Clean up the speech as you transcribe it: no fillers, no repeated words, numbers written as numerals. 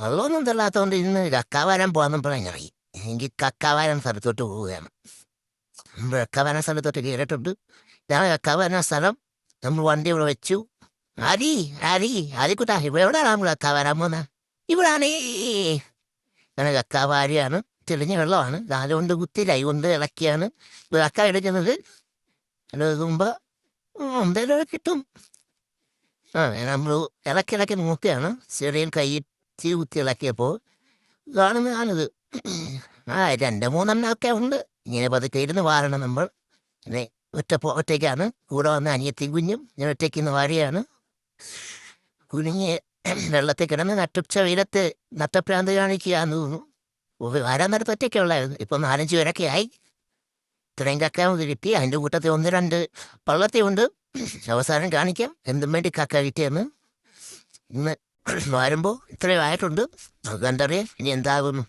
വെള്ളമൊന്നും തള്ളാത്തതുകൊണ്ട് ഇന്ന് കക്കാവാരം പോകാൻ എനിക്ക് കക്കാവാരം സ്ഥലത്തോട്ട് പോവുകയാണ്. കക്കാവാരം സ്ഥലത്തോട്ട് കയറിയിട്ടുണ്ട്. ഇതാണ് കക്കാവാരം സ്ഥലം. നമ്മൾ വണ്ടി ഇവിടെ വെച്ചു. അരി അരി അരിക്കുട്ടാ എവിടെയാണ് നമ്മൾ കക്കാവാരാൻ പോകുന്ന? ഇവിടാണ്. കക്കാവാരിയാണ്. തെളിഞ്ഞ വെള്ളമാണ്. അതുകൊണ്ട് കുത്തി കൈ കൊണ്ട് ഇളക്കിയാണ് കക്ക എടുക്കുന്നത്. എടുക്കുമ്പോൾ എന്തേലും കിട്ടും. നമ്മൾ ഇളക്കി നോക്കുകയാണ്. ചെറിയ കൈ തീ കുത്തി ഇളക്കിയപ്പോൾ കാണുന്നതാണിത്. 2-3 ഒക്കെ ഉണ്ട്. ഇങ്ങനെ പതുക്കെ ഇരുന്ന് വാരണം നമ്മൾ. പിന്നെ ഒറ്റയ്ക്കാണ്. കൂടെ വന്ന അനിയത്തി കുഞ്ഞും ഞാൻ ഒറ്റയ്ക്ക് വാരിയാണ്. കുഞ്ഞ് വെള്ളത്തിൽ കിടന്ന് നട്ടുച്ച വെയിലത്ത് നട്ടപ്രാന്ത് കാണിക്കുകയാന്ന് തോന്നുന്നു. വാരാൻ നേരത്ത് ഒറ്റയ്ക്കുള്ളായിരുന്നു. ഇപ്പം 4-5 പേരൊക്കെ ആയി. ഇത്രയും കക്ക കിട്ടി. അതിൻ്റെ കൂട്ടത്തിൽ 1-2 പള്ളത്തിയുണ്ട്. അവസാനം കാണിക്കാം എന്തും വേണ്ടി കക്ക കിട്ടിയെന്ന്. ഇന്ന് വരുമ്പോൾ ഇത്രയും ആയിട്ടുണ്ട്. അത് കണ്ടറിയാം ഇനി എന്താകുന്നു.